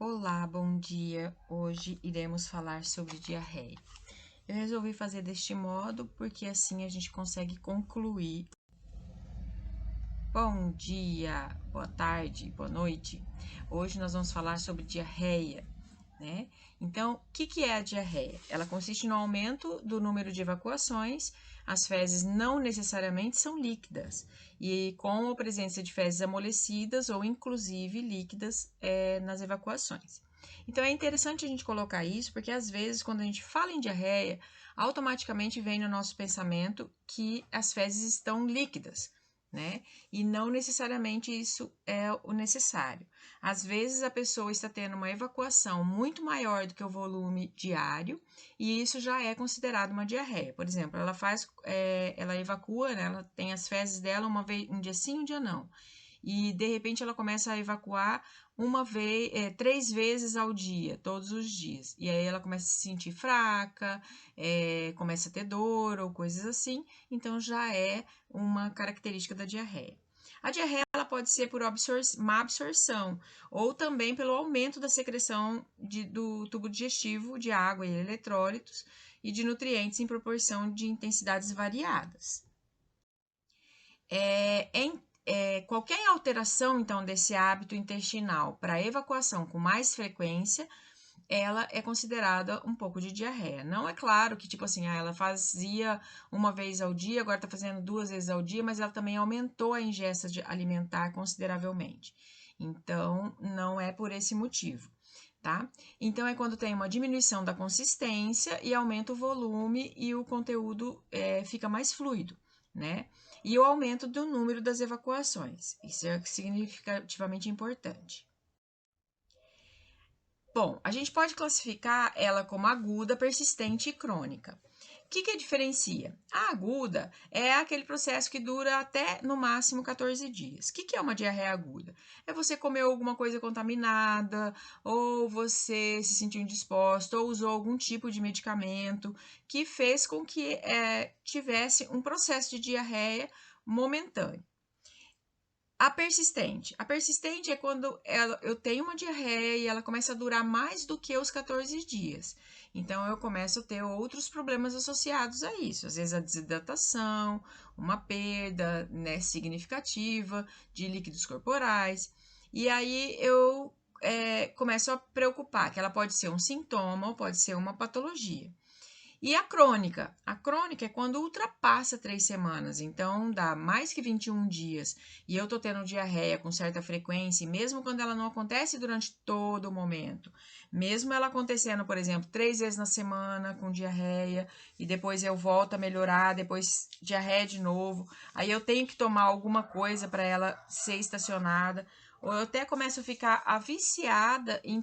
Olá, bom dia. Hoje iremos falar sobre diarreia. Eu resolvi fazer deste modo porque assim a gente consegue concluir. Bom dia, boa tarde, boa noite. Hoje nós vamos falar sobre diarreia, né? Então, o que é a diarreia? Ela consiste no aumento do número de evacuações. As fezes não necessariamente são líquidas e com a presença de fezes amolecidas ou inclusive líquidas nas evacuações. Então, é interessante a gente colocar isso porque às vezes quando a gente fala em diarreia, automaticamente vem no nosso pensamento que as fezes estão líquidas, né? E não necessariamente isso é o necessário. Às vezes a pessoa está tendo uma evacuação muito maior do que o volume diário e isso já é considerado uma diarreia. Por exemplo, ela evacua, né? Ela tem as fezes dela uma vez, um dia sim, um dia não. E de repente ela começa a evacuar três vezes ao dia, todos os dias. E aí ela começa a se sentir fraca, começa a ter dor ou coisas assim. Então já é uma característica da diarreia. A diarreia ela pode ser por má absorção ou também pelo aumento da secreção do tubo digestivo de água e eletrólitos e de nutrientes em proporção de intensidades variadas. Qualquer alteração, então, desse hábito intestinal para evacuação com mais frequência, ela é considerada um pouco de diarreia. Não é claro que, tipo assim, ela fazia uma vez ao dia, agora está fazendo duas vezes ao dia, mas ela também aumentou a ingesta alimentar consideravelmente. Então, não é por esse motivo, tá? Então, é quando tem uma diminuição da consistência e aumenta o volume e o conteúdo fica mais fluido, né? E o aumento do número das evacuações. Isso é significativamente importante. Bom, a gente pode classificar ela como aguda, persistente e crônica. O que diferencia? A aguda é aquele processo que dura até no máximo 14 dias. O que é uma diarreia aguda? É você comer alguma coisa contaminada, ou você se sentiu indisposto, ou usou algum tipo de medicamento que fez com que tivesse um processo de diarreia momentâneo. A persistente. A persistente é quando eu tenho uma diarreia e ela começa a durar mais do que os 14 dias. Então, eu começo a ter outros problemas associados a isso. Às vezes, a desidratação, uma perda, né, significativa de líquidos corporais. E aí, eu começo a preocupar, que ela pode ser um sintoma ou pode ser uma patologia. E a crônica? A crônica é quando ultrapassa 3 semanas, então dá mais que 21 dias e eu tô tendo diarreia com certa frequência, e mesmo quando ela não acontece durante todo o momento, mesmo ela acontecendo, por exemplo, 3 vezes na semana com diarreia e depois eu volto a melhorar, depois diarreia de novo, aí eu tenho que tomar alguma coisa para ela ser estacionada, ou eu até começo a ficar viciada em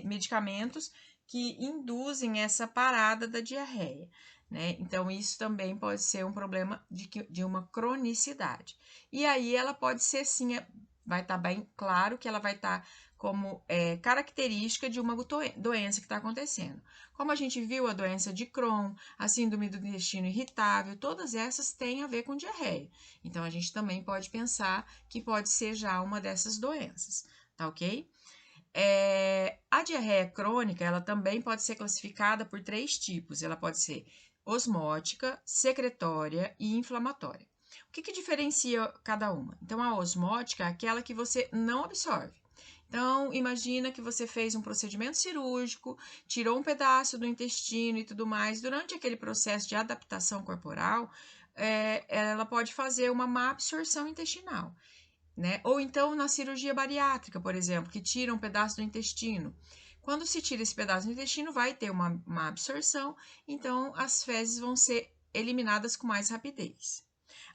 medicamentos que induzem essa parada da diarreia, né? Então, isso também pode ser um problema de uma cronicidade. E aí, ela pode ser sim, vai estar bem claro que ela vai estar como característica de uma doença que está acontecendo. Como a gente viu, a doença de Crohn, a síndrome do intestino irritável, todas essas têm a ver com diarreia. Então, a gente também pode pensar que pode ser já uma dessas doenças, tá ok? A diarreia crônica, ela também pode ser classificada por 3 tipos. Ela pode ser osmótica, secretória e inflamatória. O que diferencia cada uma? Então, a osmótica é aquela que você não absorve. Então, imagina que você fez um procedimento cirúrgico, tirou um pedaço do intestino e tudo mais. Durante aquele processo de adaptação corporal, ela pode fazer uma má absorção intestinal, né? Ou então na cirurgia bariátrica, por exemplo, que tira um pedaço do intestino. Quando se tira esse pedaço do intestino, vai ter uma absorção, então as fezes vão ser eliminadas com mais rapidez.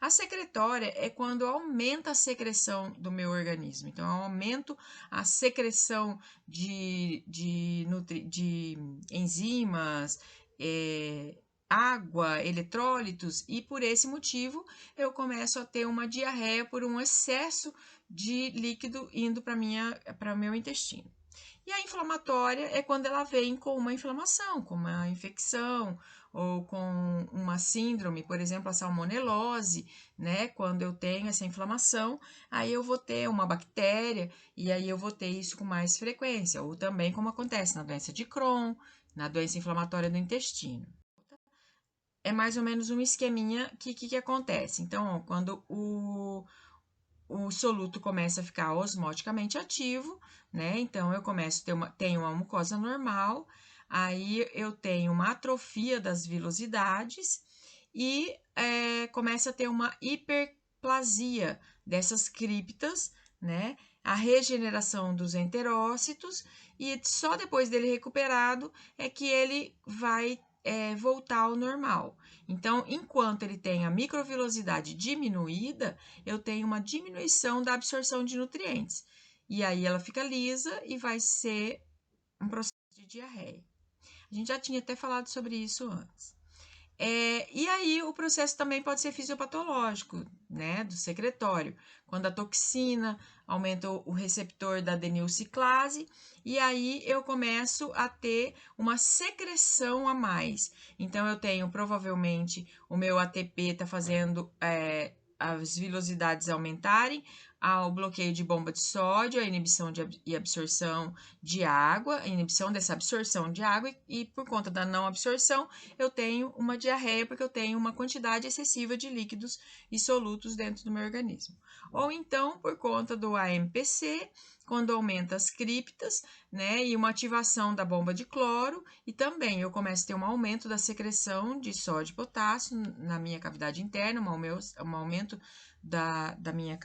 A secretória é quando aumenta a secreção do meu organismo. Então, eu aumento a secreção de enzimas, água, eletrólitos, e por esse motivo eu começo a ter uma diarreia por um excesso de líquido indo para o meu intestino. E a inflamatória é quando ela vem com uma inflamação, com uma infecção, ou com uma síndrome, por exemplo, a salmonelose, né? Quando eu tenho essa inflamação, aí eu vou ter uma bactéria e aí eu vou ter isso com mais frequência, ou também como acontece na doença de Crohn, na doença inflamatória do intestino. É mais ou menos um esqueminha que acontece. Então, ó, quando o soluto começa a ficar osmoticamente ativo, né? Então, eu começo a ter tenho uma mucosa normal, aí eu tenho uma atrofia das vilosidades e começa a ter uma hiperplasia dessas criptas, né? A regeneração dos enterócitos e só depois dele recuperado é que ele vai voltar ao normal. Então, enquanto ele tem a microvilosidade diminuída, eu tenho uma diminuição da absorção de nutrientes. E aí ela fica lisa e vai ser um processo de diarreia. A gente já tinha até falado sobre isso antes. E aí o processo também pode ser fisiopatológico, né, do secretório, quando a toxina aumenta o receptor da adenilciclase, e aí eu começo a ter uma secreção a mais. Então eu tenho provavelmente o meu ATP está fazendo as vilosidades aumentarem, ao bloqueio de bomba de sódio, a inibição e absorção de água, a inibição dessa absorção de água, e por conta da não absorção, eu tenho uma diarreia porque eu tenho uma quantidade excessiva de líquidos e solutos dentro do meu organismo. Ou então, por conta do AMPC, quando aumenta as criptas, né, e uma ativação da bomba de cloro, e também eu começo a ter um aumento da secreção de sódio e potássio na minha cavidade interna, um aumento da minha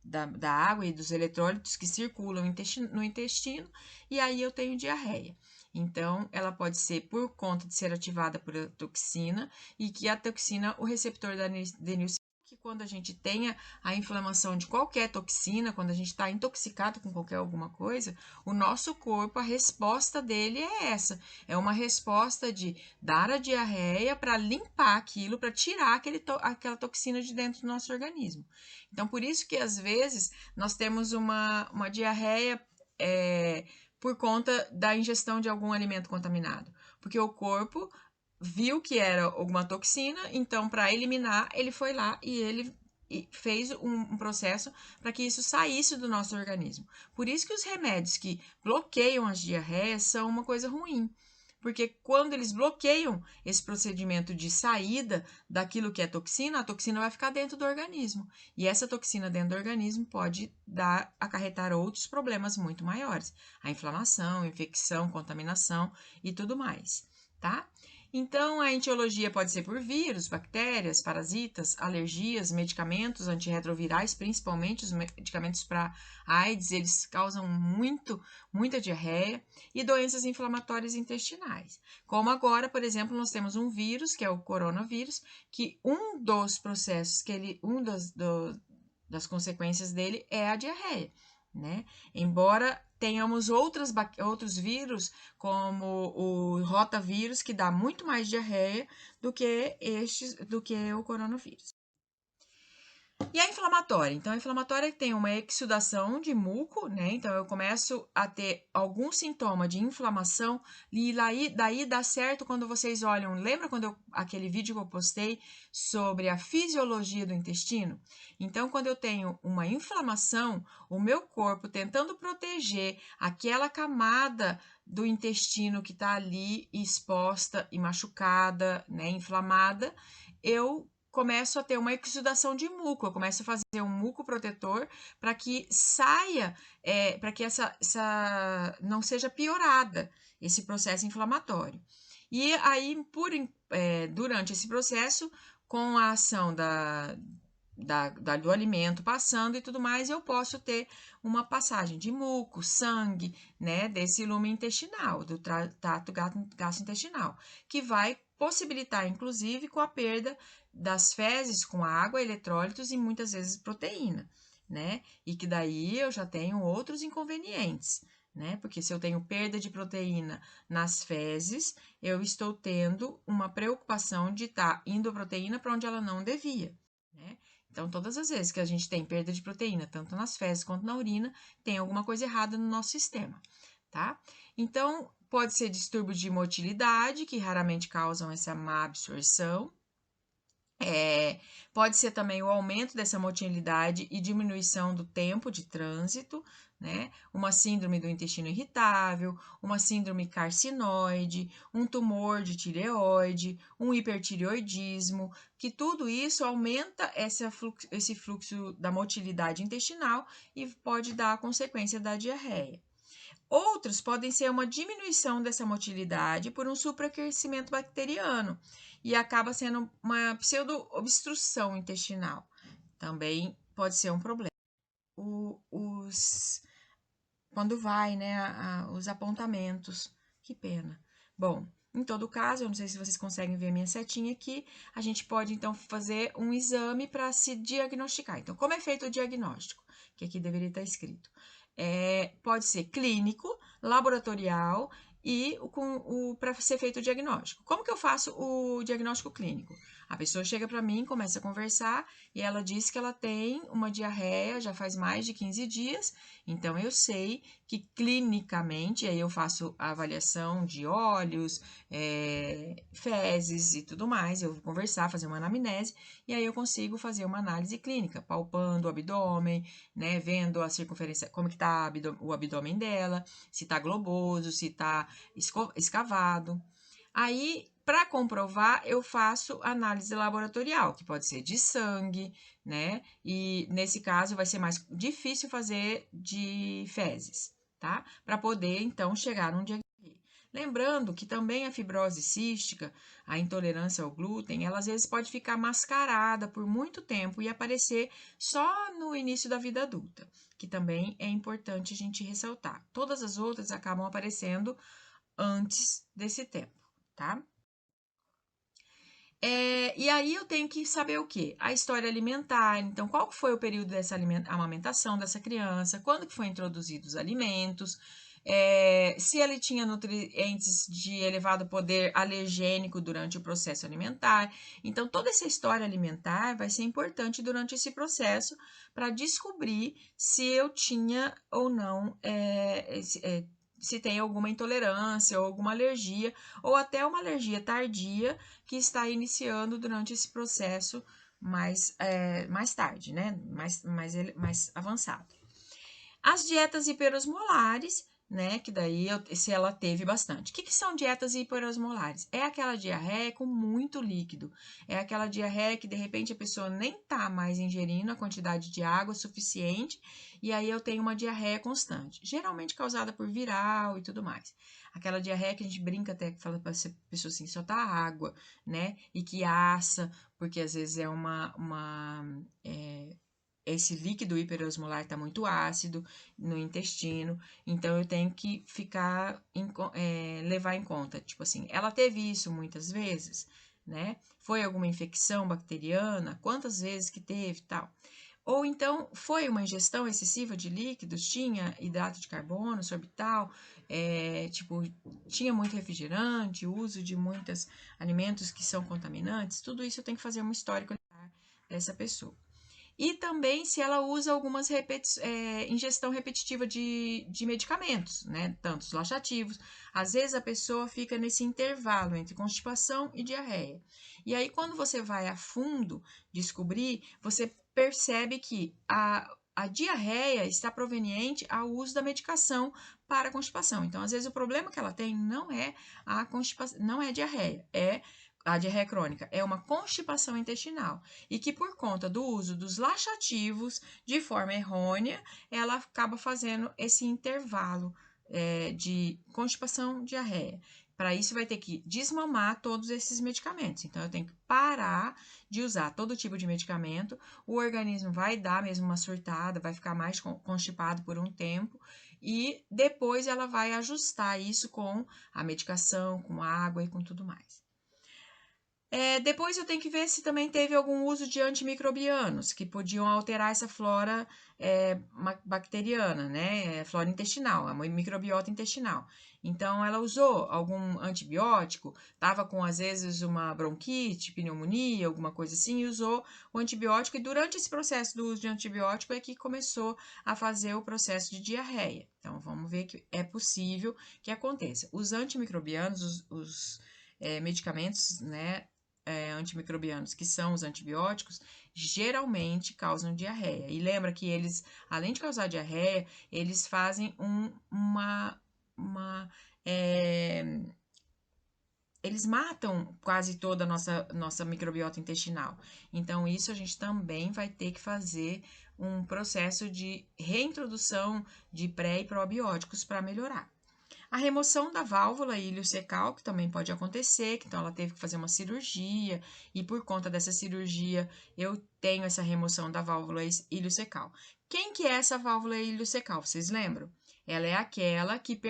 da água e dos eletrólitos que circulam no intestino, e aí eu tenho diarreia. Então, ela pode ser por conta de ser ativada por a toxina, e que a toxina, o receptor da adenilciclase, que quando a gente tenha a inflamação de qualquer toxina, quando a gente está intoxicado com qualquer alguma coisa, o nosso corpo, a resposta dele é essa. É uma resposta de dar a diarreia para limpar aquilo, para tirar aquela toxina de dentro do nosso organismo. Então, por isso que às vezes nós temos uma diarreia por conta da ingestão de algum alimento contaminado, porque o corpo viu que era alguma toxina, então para eliminar ele foi lá e ele fez um processo para que isso saísse do nosso organismo. Por isso que os remédios que bloqueiam as diarreias são uma coisa ruim, porque quando eles bloqueiam esse procedimento de saída daquilo que é toxina, a toxina vai ficar dentro do organismo. E essa toxina dentro do organismo pode acarretar outros problemas muito maiores. A inflamação, infecção, contaminação e tudo mais, tá? Então, a etiologia pode ser por vírus, bactérias, parasitas, alergias, medicamentos antirretrovirais, principalmente os medicamentos para AIDS, eles causam muita diarreia, e doenças inflamatórias intestinais. Como agora, por exemplo, nós temos um vírus, que é o coronavírus, que um dos processos, das consequências dele é a diarreia, né? Embora tenhamos outros vírus, como o rotavírus, que dá muito mais diarreia do que o coronavírus. E a inflamatória? Então, a inflamatória tem uma exudação de muco, né? Então, eu começo a ter algum sintoma de inflamação, e daí dá certo quando vocês olham. Lembra aquele vídeo que eu postei sobre a fisiologia do intestino? Então, quando eu tenho uma inflamação, o meu corpo tentando proteger aquela camada do intestino que está ali exposta e machucada, né, inflamada, eu começo a ter uma exudação de muco, eu começo a fazer um muco protetor para que saia, para que essa não seja piorada, esse processo inflamatório. E aí, durante esse processo, com a ação do alimento passando e tudo mais, eu posso ter uma passagem de muco, sangue, né, desse lume intestinal, do trato gastrointestinal, que vai possibilitar, inclusive, com a perda das fezes com água, eletrólitos e muitas vezes proteína, né? E que daí eu já tenho outros inconvenientes, né? Porque se eu tenho perda de proteína nas fezes, eu estou tendo uma preocupação de estar indo a proteína para onde ela não devia, né? Então, todas as vezes que a gente tem perda de proteína, tanto nas fezes quanto na urina, tem alguma coisa errada no nosso sistema, tá? Então, Pode ser distúrbio de motilidade, que raramente causam essa má absorção. Pode ser também o aumento dessa motilidade e diminuição do tempo de trânsito, né? Uma síndrome do intestino irritável, uma síndrome carcinoide, um tumor de tireoide, um hipertireoidismo, que tudo isso aumenta esse fluxo da motilidade intestinal e pode dar a consequência da diarreia. Outros podem ser uma diminuição dessa motilidade por um superaquecimento bacteriano e acaba sendo uma pseudo-obstrução intestinal. Também pode ser um problema. Quando vai, né, os apontamentos, que pena. Bom, em todo caso, eu não sei se vocês conseguem ver minha setinha aqui, a gente pode então fazer um exame para se diagnosticar. Então, como é feito o diagnóstico? Que aqui deveria estar escrito. Pode ser clínico, laboratorial e para ser feito o diagnóstico. Como que eu faço o diagnóstico clínico? A pessoa chega para mim, começa a conversar e ela diz que ela tem uma diarreia já faz mais de 15 dias, então eu sei que clinicamente, aí eu faço a avaliação de olhos, fezes e tudo mais, eu vou conversar, fazer uma anamnese, e aí eu consigo fazer uma análise clínica, palpando o abdômen, né, vendo a circunferência, como que tá o abdômen dela, se tá globoso, se tá escavado. Aí, para comprovar, eu faço análise laboratorial, que pode ser de sangue, né? E nesse caso vai ser mais difícil fazer de fezes, tá? Para poder então chegar num diagnóstico. Lembrando que também a fibrose cística, a intolerância ao glúten, ela às vezes pode ficar mascarada por muito tempo e aparecer só no início da vida adulta, que também é importante a gente ressaltar. Todas as outras acabam aparecendo antes desse tempo, tá? E aí eu tenho que saber o quê? A história alimentar. Então, qual foi o período dessa amamentação dessa criança? Quando que foi introduzidos os alimentos? Se ele tinha nutrientes de elevado poder alergênico durante o processo alimentar. Então, toda essa história alimentar vai ser importante durante esse processo para descobrir se eu tinha ou não se tem alguma intolerância ou alguma alergia, ou até uma alergia tardia que está iniciando durante esse processo mais tarde, né? Mais avançado. As dietas hiperosmolares, né? Que daí, se ela teve bastante. O que são dietas hiperosmolares? É aquela diarreia com muito líquido. É aquela diarreia que, de repente, a pessoa nem tá mais ingerindo a quantidade de água suficiente e aí eu tenho uma diarreia constante. Geralmente causada por viral e tudo mais. Aquela diarreia que a gente brinca até, que fala para a pessoa assim, só tá água, né? E que assa, porque às vezes é esse líquido hiperosmolar está muito ácido no intestino, então eu tenho que levar em conta, tipo assim, ela teve isso muitas vezes, né? Foi alguma infecção bacteriana? Quantas vezes que teve, tal? Ou então foi uma ingestão excessiva de líquidos, tinha hidrato de carbono, sorbital, tipo, tinha muito refrigerante, uso de muitos alimentos que são contaminantes, tudo isso eu tenho que fazer um histórico dessa pessoa. E também se ela usa algumas ingestão repetitiva de medicamentos, né? Tantos laxativos. Às vezes a pessoa fica nesse intervalo entre constipação e diarreia. E aí, quando você vai a fundo descobrir, você percebe que a diarreia está proveniente ao uso da medicação para a constipação. Então, às vezes, o problema que ela tem não é a constipação, não é diarreia, a diarreia crônica é uma constipação intestinal e que por conta do uso dos laxativos de forma errônea, ela acaba fazendo esse intervalo de constipação diarreia. Para isso vai ter que desmamar todos esses medicamentos. Então eu tenho que parar de usar todo tipo de medicamento. O organismo vai dar mesmo uma surtada, vai ficar mais constipado por um tempo e depois ela vai ajustar isso com a medicação, com água e com tudo mais. Depois eu tenho que ver se também teve algum uso de antimicrobianos, que podiam alterar essa flora bacteriana, né? Flora intestinal, a microbiota intestinal. Então, ela usou algum antibiótico, estava com, às vezes, uma bronquite, pneumonia, alguma coisa assim, e usou o antibiótico, e durante esse processo do uso de antibiótico é que começou a fazer o processo de diarreia. Então, vamos ver que é possível que aconteça. Os antimicrobianos, os medicamentos, né, antimicrobianos, que são os antibióticos, geralmente causam diarreia. E lembra que eles, além de causar diarreia, eles fazem eles matam quase toda a nossa microbiota intestinal. Então, isso a gente também vai ter que fazer um processo de reintrodução de pré e probióticos para melhorar. A remoção da válvula iliocecal, que também pode acontecer, que então ela teve que fazer uma cirurgia, e por conta dessa cirurgia eu tenho essa remoção da válvula iliocecal. Quem que é essa válvula iliocecal? Vocês lembram? Ela é aquela que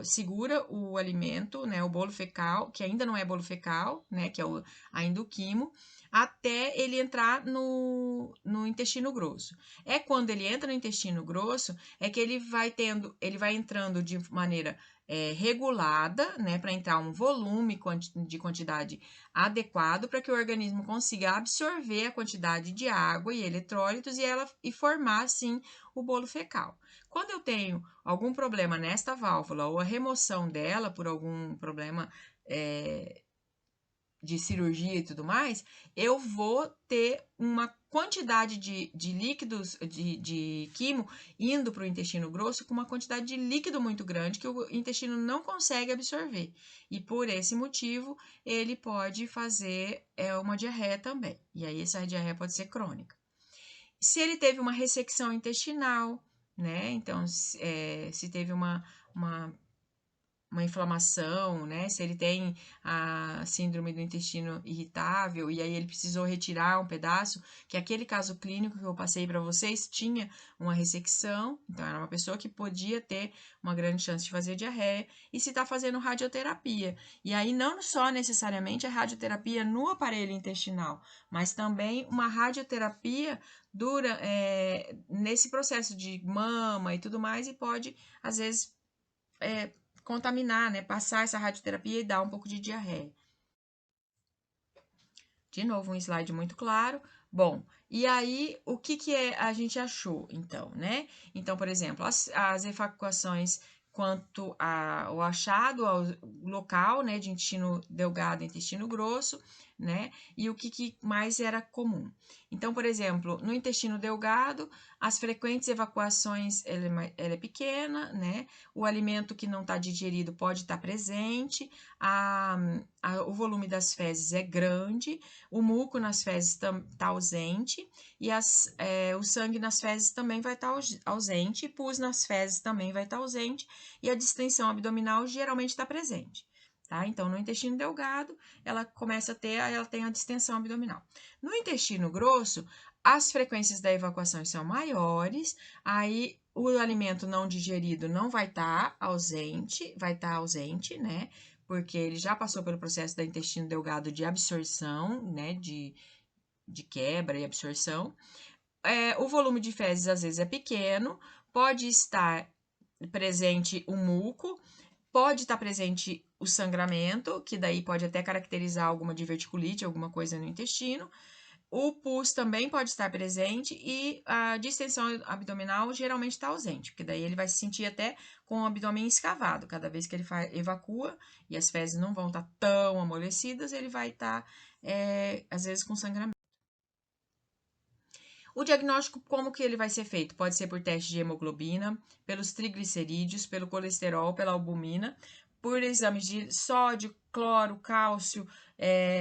segura o alimento, né, o bolo fecal, que ainda não é bolo fecal, né, que é ainda o quimo, até ele entrar no intestino grosso. É quando ele entra no intestino grosso, é que ele vai entrando de maneira regulada, né, para entrar um volume de quantidade adequado para que o organismo consiga absorver a quantidade de água e eletrólitos e formar, assim, o bolo fecal. Quando eu tenho algum problema nesta válvula ou a remoção dela por algum problema de cirurgia e tudo mais, eu vou ter uma quantidade de líquidos, de quimo, indo para o intestino grosso com uma quantidade de líquido muito grande que o intestino não consegue absorver. E por esse motivo, ele pode fazer uma diarreia também. E aí, essa diarreia pode ser crônica. Se ele teve uma ressecção intestinal, né? Então, se teve uma inflamação, né? Se ele tem a síndrome do intestino irritável e aí ele precisou retirar um pedaço, que aquele caso clínico que eu passei para vocês tinha uma ressecção, então era uma pessoa que podia ter uma grande chance de fazer diarreia, e se está fazendo radioterapia. E aí não só necessariamente a radioterapia no aparelho intestinal, mas também uma radioterapia nesse processo de mama e tudo mais, e pode, às vezes, contaminar, né? Passar essa radioterapia e dar um pouco de diarreia. De novo, um slide muito claro. Bom, e aí, o que a gente achou, então, né? Então, por exemplo, as evacuações quanto ao achado, ao local, né, de intestino delgado e intestino grosso, né? E o que mais era comum. Então, por exemplo, no intestino delgado, as frequentes evacuações, ela é pequena, né? O alimento que não está digerido pode estar presente, o volume das fezes é grande, o muco nas fezes está ausente, e o sangue nas fezes também vai estar ausente, pus nas fezes também vai estar ausente, e a distensão abdominal geralmente está presente. Tá? Então, no intestino delgado, ela tem a distensão abdominal. No intestino grosso, as frequências da evacuação são maiores, aí o alimento não digerido não vai estar ausente, né? Porque ele já passou pelo processo do intestino delgado de absorção, né? De quebra e absorção. O volume de fezes às vezes é pequeno, pode estar presente o muco, pode estar presente o sangramento, que daí pode até caracterizar alguma diverticulite, alguma coisa no intestino. O pus também pode estar presente e a distensão abdominal geralmente está ausente, porque daí ele vai se sentir até com o abdômen escavado. Cada vez que ele evacua e as fezes não vão estar tão amolecidas, ele vai estar, às vezes, com sangramento. O diagnóstico, como que ele vai ser feito? Pode ser por teste de hemoglobina, pelos triglicerídeos, pelo colesterol, pela albumina, por exames de sódio, cloro, cálcio,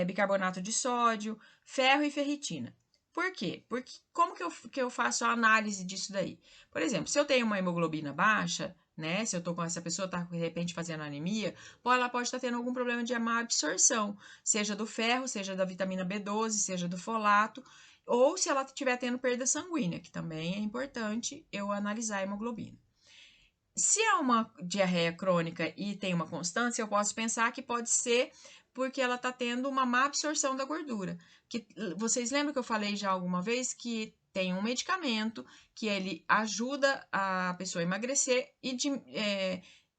bicarbonato de sódio, ferro e ferritina. Por quê? Porque como que eu faço a análise disso daí? Por exemplo, se eu tenho uma hemoglobina baixa, né? Se eu tô com essa pessoa, tá de repente fazendo anemia, ela pode estar tendo algum problema de má absorção, seja do ferro, seja da vitamina B12, seja do folato, ou se ela estiver tendo perda sanguínea, que também é importante eu analisar a hemoglobina. Se é uma diarreia crônica e tem uma constância, eu posso pensar que pode ser porque ela está tendo uma má absorção da gordura. Que, vocês lembram que eu falei já alguma vez que tem um medicamento que ele ajuda a pessoa a emagrecer e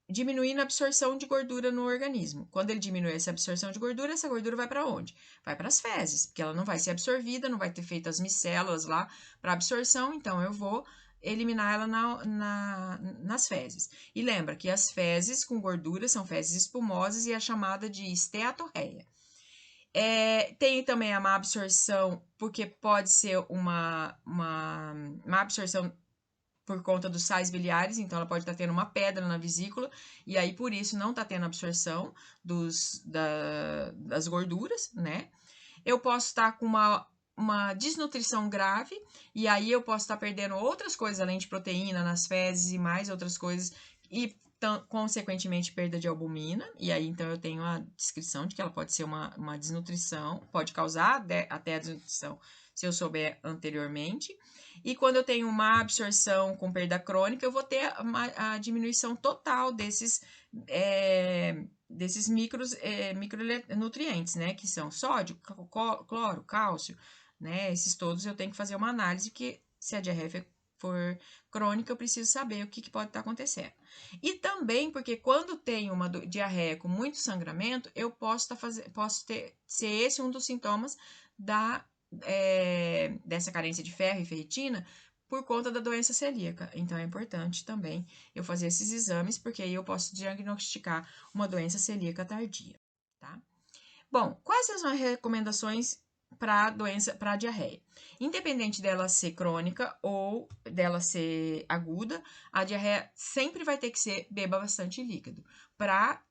diminuindo a absorção de gordura no organismo. Quando ele diminui essa absorção de gordura, essa gordura vai para onde? Vai para as fezes, porque ela não vai ser absorvida, não vai ter feito as micelas lá para absorção, então eu vou eliminar ela nas fezes. E lembra que as fezes com gordura são fezes espumosas e é chamada de esteatorreia. Tem também a má absorção, porque pode ser uma má absorção por conta dos sais biliares, então ela pode estar tendo uma pedra na vesícula, e aí por isso não está tendo absorção das gorduras, né? Eu posso estar com uma desnutrição grave, e aí eu posso estar perdendo outras coisas, além de proteína nas fezes e mais outras coisas, e consequentemente perda de albumina, e aí então eu tenho a descrição de que ela pode ser uma desnutrição, pode causar até a desnutrição, se eu souber anteriormente. E quando eu tenho uma absorção com perda crônica, eu vou ter a diminuição total desses micronutrientes, né? Que são sódio, cloro, cálcio, né? Esses todos eu tenho que fazer uma análise, que se a diarreia for crônica, eu preciso saber o que pode estar acontecendo. E também porque quando tem uma diarreia com muito sangramento, eu posso ser esse um dos sintomas dessa carência de ferro e ferritina por conta da doença celíaca. Então, é importante também eu fazer esses exames, porque aí eu posso diagnosticar uma doença celíaca tardia, tá? Bom, quais são as recomendações para a diarreia? Independente dela ser crônica ou dela ser aguda, a diarreia sempre vai ter que ser beba bastante líquido para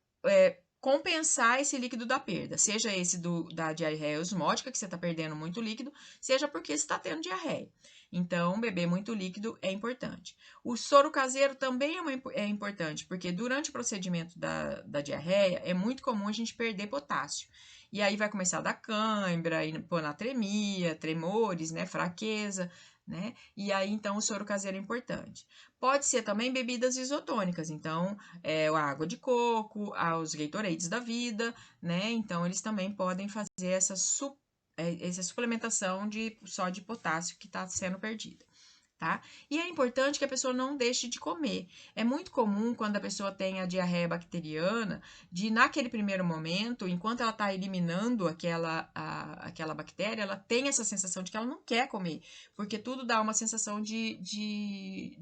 compensar esse líquido da perda, seja esse da diarreia osmótica, que você está perdendo muito líquido, seja porque você está tendo diarreia. Então, beber muito líquido é importante. O soro caseiro também é importante, porque durante o procedimento da diarreia, é muito comum a gente perder potássio. E aí vai começar a dar cãibra, hiponatremia, tremores, né, fraqueza, né? E aí, então, o soro caseiro é importante. Pode ser também bebidas isotônicas, então, a água de coco, os Gatorades da vida, né? Então, eles também podem fazer essa suplementação só de potássio que está sendo perdida. Tá? E é importante que a pessoa não deixe de comer. É muito comum quando a pessoa tem a diarreia bacteriana, naquele primeiro momento, enquanto ela está eliminando aquela bactéria, ela tem essa sensação de que ela não quer comer, porque tudo dá uma sensação de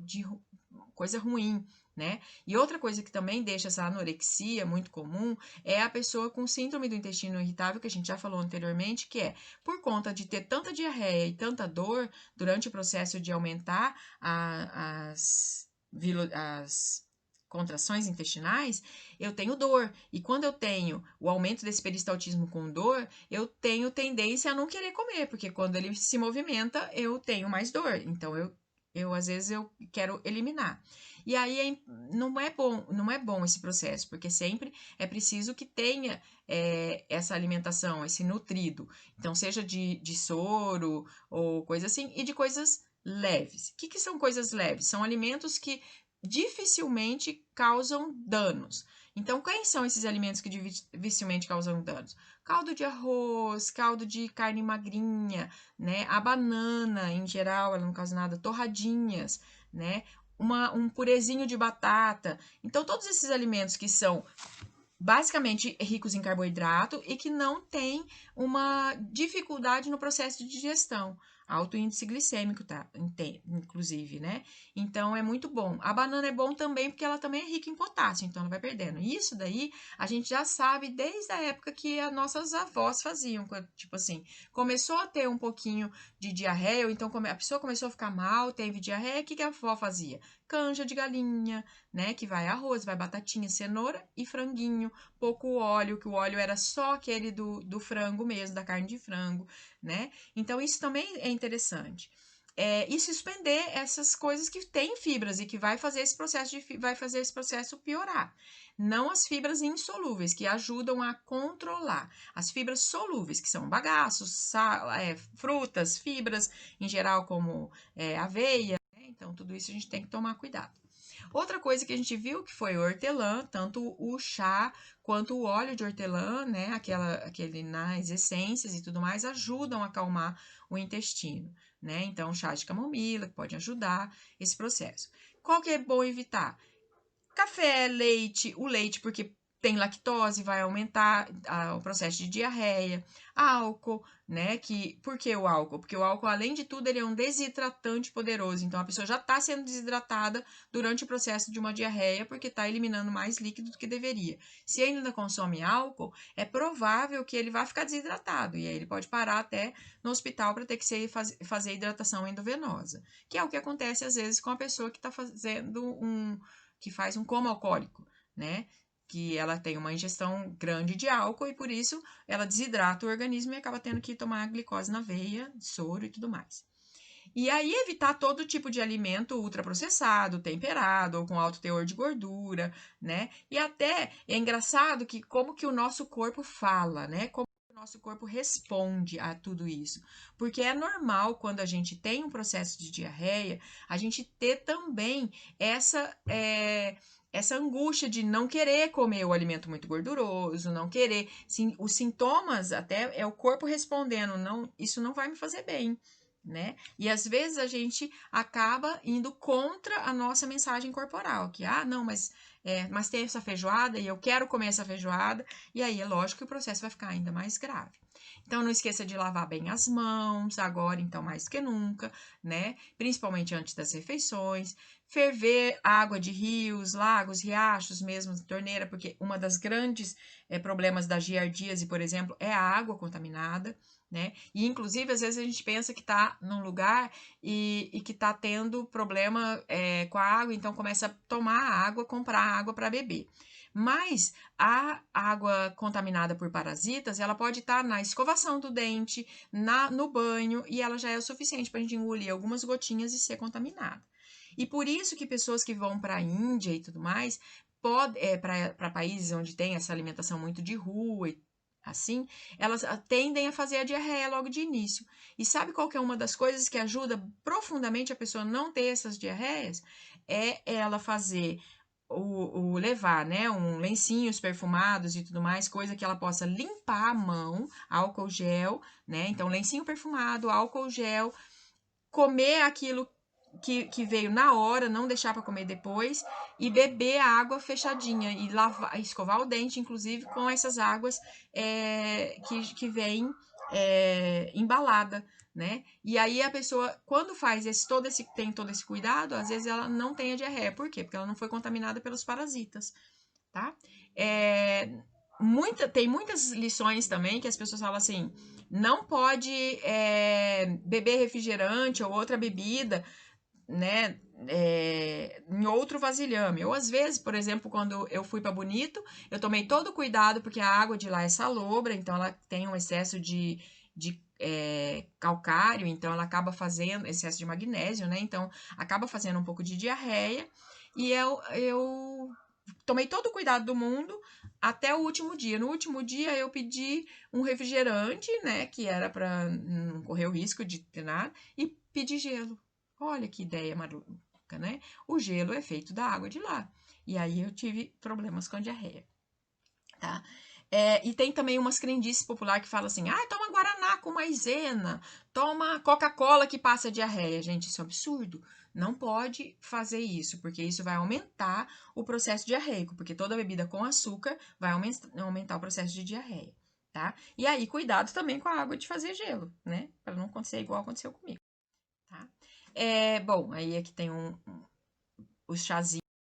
coisa ruim, né? E outra coisa que também deixa essa anorexia muito comum é a pessoa com síndrome do intestino irritável, que a gente já falou anteriormente, que é por conta de ter tanta diarreia e tanta dor durante o processo de aumentar as contrações intestinais, eu tenho dor. E quando eu tenho o aumento desse peristaltismo com dor, eu tenho tendência a não querer comer, porque quando ele se movimenta, eu tenho mais dor. Então, às vezes eu quero eliminar. E aí não é bom esse processo, porque sempre é preciso que tenha essa alimentação, esse nutrido. Então, seja de soro ou coisa assim, e de coisas leves. O que são coisas leves? São alimentos que dificilmente causam danos. Então, quais são esses alimentos que dificilmente causam danos? Caldo de arroz, caldo de carne magrinha, né? A banana, em geral, ela não causa nada. Torradinhas, né? Um purezinho de batata. Então, todos esses alimentos que são basicamente ricos em carboidrato e que não têm uma dificuldade no processo de digestão. Alto índice glicêmico, tá? Inclusive, né? Então, é muito bom. A banana é bom também porque ela também é rica em potássio, então ela vai perdendo. Isso daí a gente já sabe desde a época que as nossas avós faziam. Tipo assim, começou a ter um pouquinho de diarreia, ou então a pessoa começou a ficar mal, teve diarreia, o que a avó fazia? Canja de galinha, né? Que vai arroz, vai batatinha, cenoura e franguinho, pouco óleo, que o óleo era só aquele do frango mesmo, da carne de frango, né? Então, isso também é interessante. E suspender essas coisas que têm fibras e que vai fazer esse processo piorar. Não as fibras insolúveis, que ajudam a controlar. As fibras solúveis, que são bagaços, frutas, fibras em geral, como aveia. Então, tudo isso a gente tem que tomar cuidado. Outra coisa que a gente viu que foi o hortelã, tanto o chá quanto o óleo de hortelã, né, aquele nas essências e tudo mais, ajudam a acalmar o intestino, né? Então, chá de camomila pode ajudar esse processo. Qual que é bom evitar? Café, leite, o leite porque tem lactose, vai aumentar o processo de diarreia. Álcool, né? Por que o álcool? Porque o álcool, além de tudo, ele é um desidratante poderoso. Então, a pessoa já está sendo desidratada durante o processo de uma diarreia porque está eliminando mais líquido do que deveria. Se ainda consome álcool, é provável que ele vá ficar desidratado. E aí ele pode parar até no hospital para ter que fazer hidratação endovenosa. Que é o que acontece, às vezes, com a pessoa que está fazendo que faz um coma alcoólico, né? Que ela tem uma ingestão grande de álcool e por isso ela desidrata o organismo e acaba tendo que tomar glicose na veia, soro e tudo mais. E aí evitar todo tipo de alimento ultraprocessado, temperado ou com alto teor de gordura, né? E até é engraçado que como que o nosso corpo fala, né? Como o nosso corpo responde a tudo isso. Porque é normal quando a gente tem um processo de diarreia, a gente ter também essa angústia de não querer comer o alimento muito gorduroso, não querer, sim, os sintomas até é o corpo respondendo, não, isso não vai me fazer bem, né? E às vezes a gente acaba indo contra a nossa mensagem corporal, que não, mas tem essa feijoada e eu quero comer essa feijoada, e aí é lógico que o processo vai ficar ainda mais grave. Então não esqueça de lavar bem as mãos, agora então mais do que nunca, né? Principalmente antes das refeições, ferver água de rios, lagos, riachos, mesmo torneira, porque uma das grandes problemas da giardíase, por exemplo, é a água contaminada. Né? E, inclusive, às vezes a gente pensa que está num lugar e que está tendo problema com a água, então começa a tomar água, comprar água para beber. Mas a água contaminada por parasitas, ela pode estar na escovação do dente, no banho, e ela já é o suficiente para a gente engolir algumas gotinhas e ser contaminada. E por isso que pessoas que vão para a Índia e tudo mais, para países onde tem essa alimentação muito de rua e assim, elas tendem a fazer a diarreia logo de início. E sabe qual que é uma das coisas que ajuda profundamente a pessoa a não ter essas diarreias? É ela fazer levar, né, lencinhos perfumados e tudo mais, coisa que ela possa limpar a mão, álcool gel, né? Então, lencinho perfumado, álcool gel, comer aquilo que veio na hora, não deixar para comer depois, e beber a água fechadinha e lavar, escovar o dente, inclusive, com essas águas que vem embalada, né? E aí a pessoa, quando faz tem todo esse cuidado, às vezes ela não tem a diarreia. Por quê? Porque ela não foi contaminada pelos parasitas, tá? Tem muitas lições também que as pessoas falam assim, não pode beber refrigerante ou outra bebida, né, em outro vasilhame. Ou às vezes, por exemplo, quando eu fui para Bonito, eu tomei todo o cuidado porque a água de lá é salobra, então ela tem um excesso de calcário, então ela acaba fazendo excesso de magnésio, né? Então acaba fazendo um pouco de diarreia. E eu tomei todo o cuidado do mundo até o último dia. No último dia eu pedi um refrigerante, né, que era para não correr o risco de ter nada, e pedi gelo. Olha que ideia maluca, né? O gelo é feito da água de lá. E aí eu tive problemas com a diarreia, tá? E tem também umas crendices popular que falam assim, toma Guaraná com maisena, toma Coca-Cola que passa diarreia. Gente, isso é um absurdo. Não pode fazer isso, porque isso vai aumentar o processo diarreico, porque toda bebida com açúcar vai aumentar o processo de diarreia, tá? E aí, cuidado também com a água de fazer gelo, né? Para não acontecer igual aconteceu comigo, tá? Bom, aí aqui tem os chazinhos.